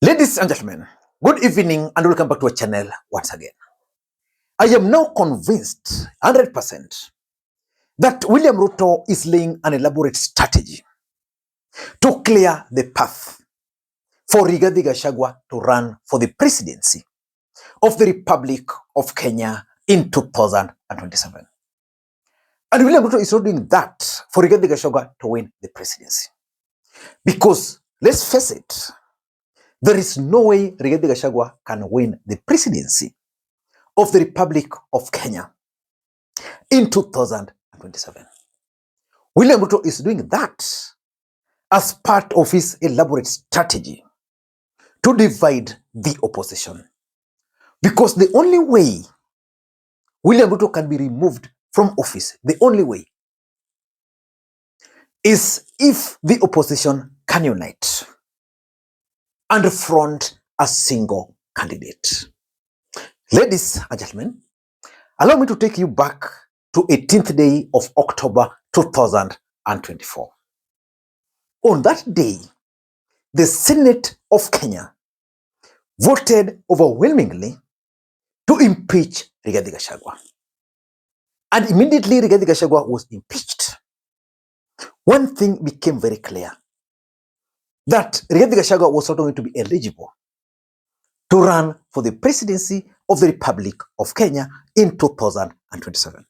Ladies and gentlemen, good evening and welcome back to our channel once again. I am now convinced 100% that William Ruto is laying an elaborate strategy to clear the path for Rigathi Gachagua to run for the presidency of the Republic of Kenya in 2027. And William Ruto is not doing that for Rigathi Gachagua to win the presidency. Because, let's face it, there is no way Rigathi Gachagua can win the presidency of the Republic of Kenya in 2027. William Ruto is doing that as part of his elaborate strategy to divide the opposition. Because the only way William Ruto can be removed from office, the only way, is if the opposition can unite and front a single candidate. Ladies and gentlemen, allow me to take you back to 18th day of October 2024. On that day, the Senate of Kenya voted overwhelmingly to impeach Rigathi Gachagua. And immediately Rigathi Gachagua was impeached. One thing became very clear, that Rigathi Gachagua was not going to be eligible to run for the presidency of the Republic of Kenya in 2027.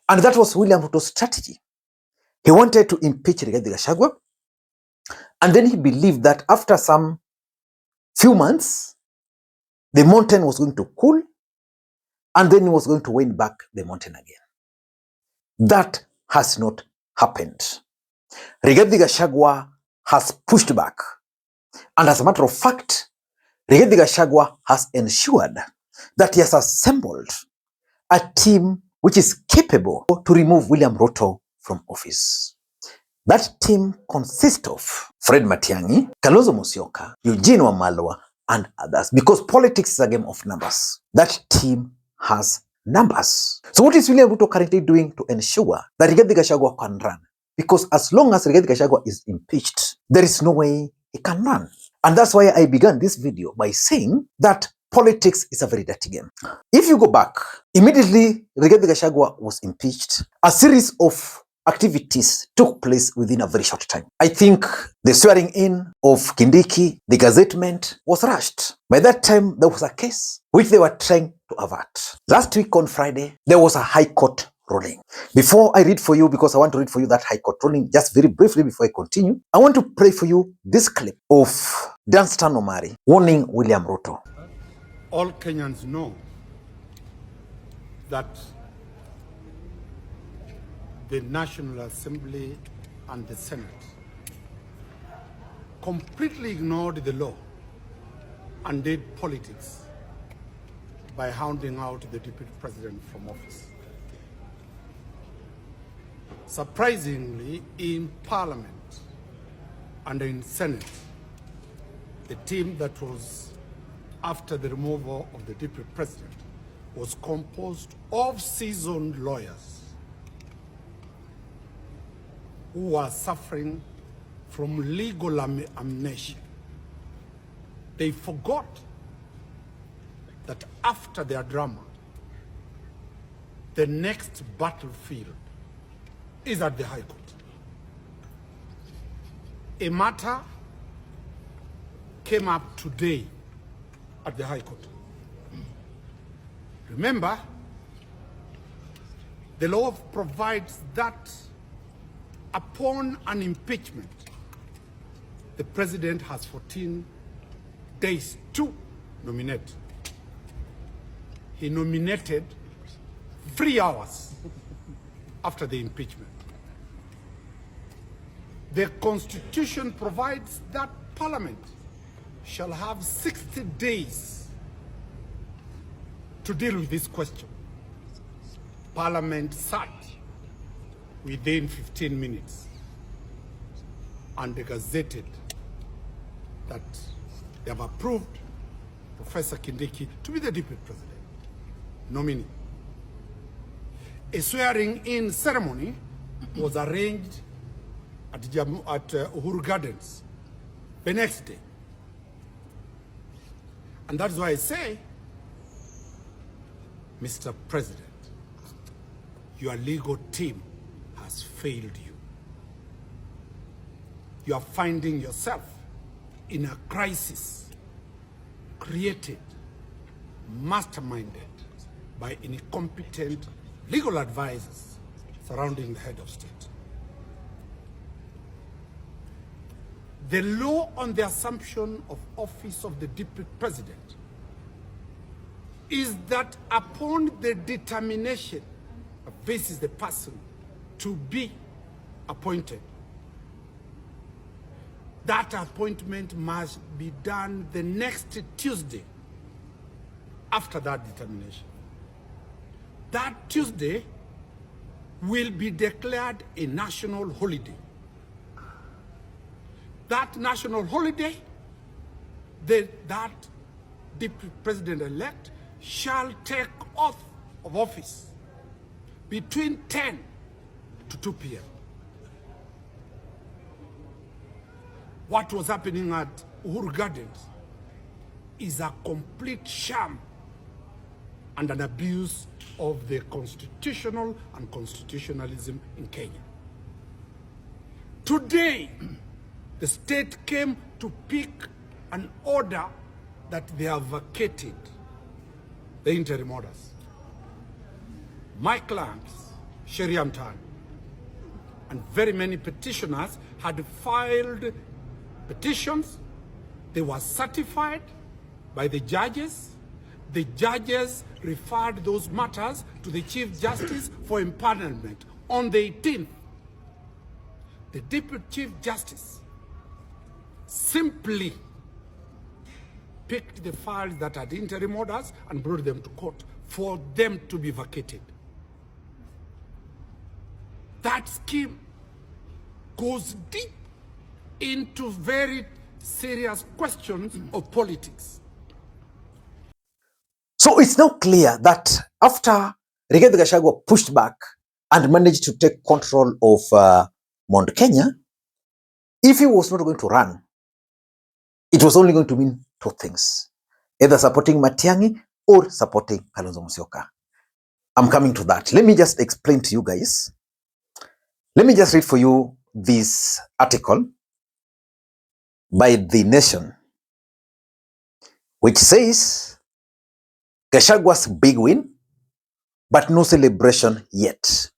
And that was William Ruto's strategy. He wanted to impeach Rigathi Gachagua, and then he believed that after some few months, the mountain was going to cool, and then he was going to win back the mountain again. That has not happened. Rigathi Gachagua has pushed back. And as a matter of fact, Rigathi Gachagua has ensured that he has assembled a team which is capable to remove William Ruto from office. That team consists of Fred Matiangi, Kalonzo Musyoka, Eugene Wamalwa, and others. Because politics is a game of numbers. That team has numbers. So what is William Ruto currently doing to ensure that Rigathi Gachagua can run? Because as long as Rigathi Gachagua is impeached, there is no way he can run. And that's why I began this video by saying that politics is a very dirty game. If you go back, immediately Rigathi Gachagua was impeached. A series of activities took place within a very short time. I think the swearing in of Kindiki, the gazettement was rushed. By that time, there was a case which they were trying to avert. Last week on Friday, there was a High Court ruling. Before I read for you, because I want to read for you that High Court ruling, just very briefly before I continue, I want to play for you this clip of Danstan Omari warning William Ruto. All Kenyans know that the National Assembly and the Senate completely ignored the law and did politics by hounding out the deputy president from office. Surprisingly, in Parliament and in Senate, the team that was after the removal of the deputy president was composed of seasoned lawyers who were suffering from legal amnesia. They forgot that after their drama, the next battlefield is at the High Court. A matter came up today at the High Court. Remember, the law provides that upon an impeachment, the president has 14 days to nominate. He nominated 3 hours after the impeachment. The Constitution provides that Parliament shall have 60 days to deal with this question. Parliament sat within 15 minutes and they gazetted that they have approved Professor Kindiki to be the deputy president nominee. A swearing-in ceremony was arranged at Uhuru Gardens the next day. And that's why I say, Mr. President, your legal team has failed you. You are finding yourself in a crisis created, masterminded by incompetent legal advisors surrounding the head of state. The law on the assumption of office of the deputy president is that upon the determination of this is the person to be appointed, that appointment must be done the next Tuesday after that determination. That Tuesday will be declared a national holiday. That national holiday, that deputy president-elect shall take oath of office between 10 to 2 p.m. What was happening at Uhuru Gardens is a complete sham and an abuse of the constitutional and constitutionalism in Kenya. Today, the state came to pick an order that they have vacated the interim orders. My clients, Sheria Mtani, and very many petitioners had filed petitions. They were certified by the judges. The judges referred those matters to the Chief Justice for empanelment. On the 18th, the Deputy Chief Justice simply picked the files that had interim orders and brought them to court for them to be vacated. That scheme goes deep into very serious questions of politics. So it's now clear that after Rigathi Gachagua pushed back and managed to take control of Mount Kenya, if he was not going to run, it was only going to mean two things: either supporting Matiang'i or supporting Kalonzo Musyoka. I'm coming to that. Let me just explain to you guys. Let me just read for you this article by The Nation, which says, Gachagua's big win, but no celebration yet.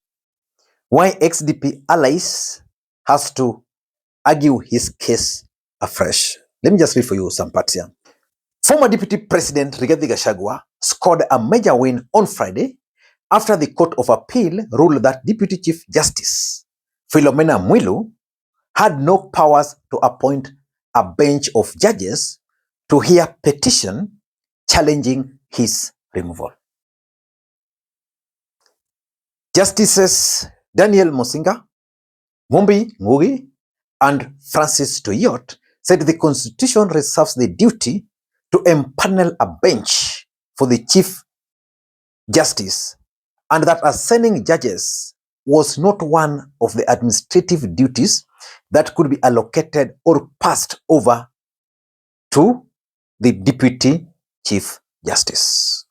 Why XDP allies has to argue his case afresh. Let me just read for you some parts here. Former Deputy President Rigathi Gachagua scored a major win on Friday after the Court of Appeal ruled that Deputy Chief Justice Philomena Mwilu had no powers to appoint a bench of judges to hear petition challenging his removal. Justices Daniel Musinga, Mumbi Ngugi, and Francis Toyot said the Constitution reserves the duty to empanel a bench for the Chief Justice, and that assigning judges was not one of the administrative duties that could be allocated or passed over to the Deputy Chief Justice.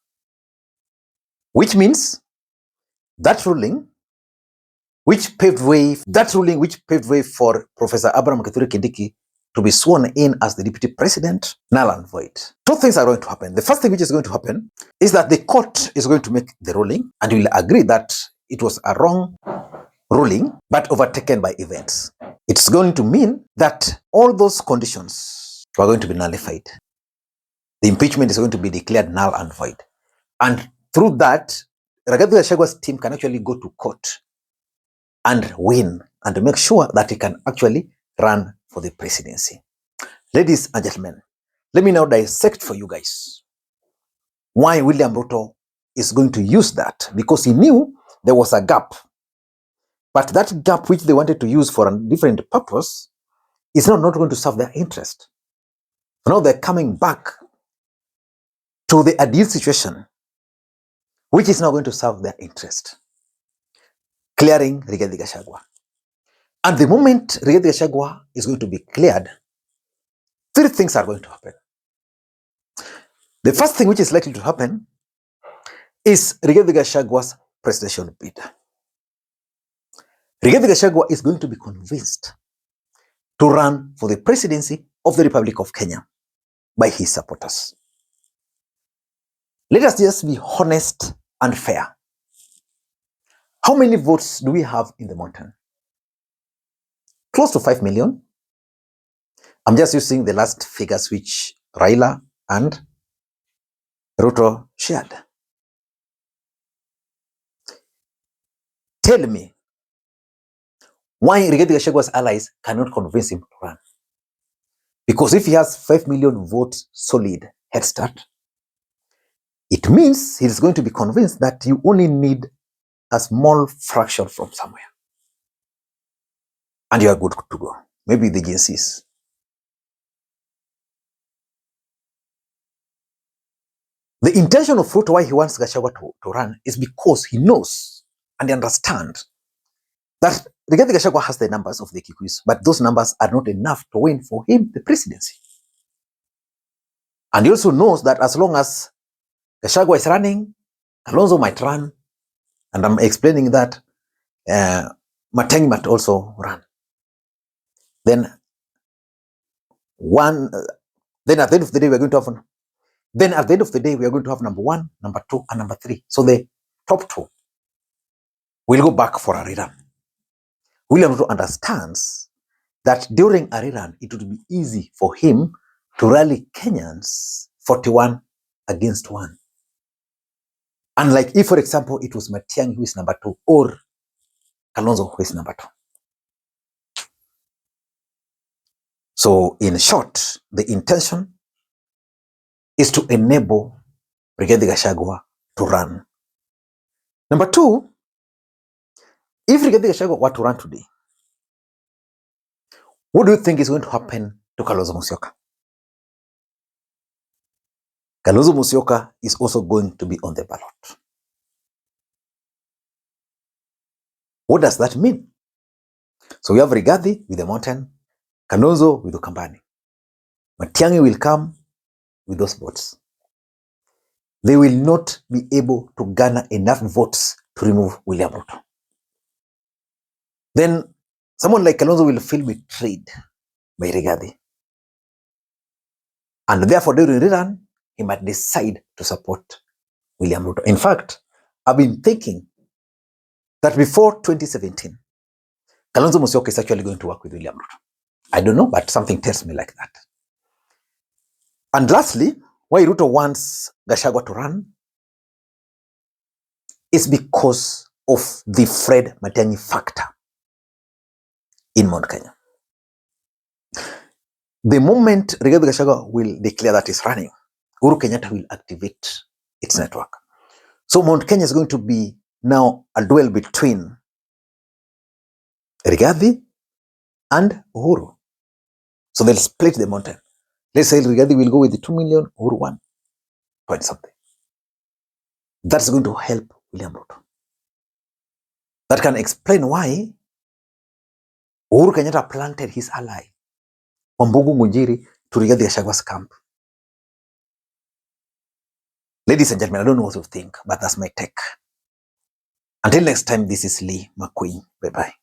Which means that ruling which paved way for Professor Abraham Kithure Kindiki to be sworn in as the Deputy President, null and void. Two things are going to happen. The first thing which is going to happen is that the court is going to make the ruling and will agree that it was a wrong ruling but overtaken by events. It's going to mean that all those conditions are going to be nullified. The impeachment is going to be declared null and void. And through that, Rigathi Gachagua's team can actually go to court and win and make sure that he can actually run for the presidency. Ladies and gentlemen, let me now dissect for you guys why William Ruto is going to use that, because he knew there was a gap. But that gap which they wanted to use for a different purpose is not going to serve their interest. Now they're coming back to the ideal situation, which is now going to serve their interest. Clearing Rigathi Gachagua. And the moment Rigathi Gachagua is going to be cleared, three things are going to happen. The first thing which is likely to happen is Rigathi Gachagua's presidential bid. Rigathi Gachagua is going to be convinced to run for the presidency of the Republic of Kenya by his supporters. Let us just be honest and fair. How many votes do we have in the mountain? Close to 5 million. I'm just using the last figures which Raila and Ruto shared. Tell me why Rigathi Gachagua's allies cannot convince him to run. Because if he has 5 million votes solid head start, it means he's going to be convinced that you only need a small fraction from somewhere. And you are good to go. Maybe the agencies. The intention of Ruto why he wants Gachagua to run is because he knows and understands that Rigathi Gachagua has the numbers of the Kikuyus, but those numbers are not enough to win for him the presidency. And he also knows that as long as Gachagua is running, Kalonzo might run, and I'm explaining that Matiang'i might also run. Then at the end of the day, we are going to have number 1, number 2, and number 3. So the top 2 will go back for a rerun. William Ruto understands that during a rerun, it would be easy for him to rally Kenyans 41 against 1. Unlike if, for example, it was Matiang'i who is number 2 or Kalonzo who is number 2. So in short, the intention is to enable Rigathi Gachagua to run. Number 2, if Rigathi Gachagua were to run today, what do you think is going to happen to Kalonzo Musyoka? Kalonzo Musyoka is also going to be on the ballot. What does that mean? So we have Rigathi with the mountain, Kalonzo with Ukambani. Matiang'i will come with those votes. They will not be able to garner enough votes to remove William Ruto. Then someone like Kalonzo will feel betrayed by Rigathi. And therefore, during the rerun, he might decide to support William Ruto. In fact, I've been thinking that before 2017, Kalonzo Musyoka is actually going to work with William Ruto. I don't know, but something tells me like that. And lastly, why Ruto wants Gachagua to run is because of the Fred Matiang'i factor in Mount Kenya. The moment Rigathi Gachagua will declare that he's running, Uhuru Kenyatta will activate its network. So Mount Kenya is going to be now a duel between Rigathi and Uhuru. So they'll split the mountain. Let's say Rigathi will go with the 2 million, Uhuru 1 point something. That's going to help William Ruto. That can explain why Uhuru Kenyatta planted his ally, Wambugu Ngunjiri, to Rigathi Gachagua's camp. Ladies and gentlemen, I don't know what you think, but that's my take. Until next time, this is Lee Makwiny. Bye-bye.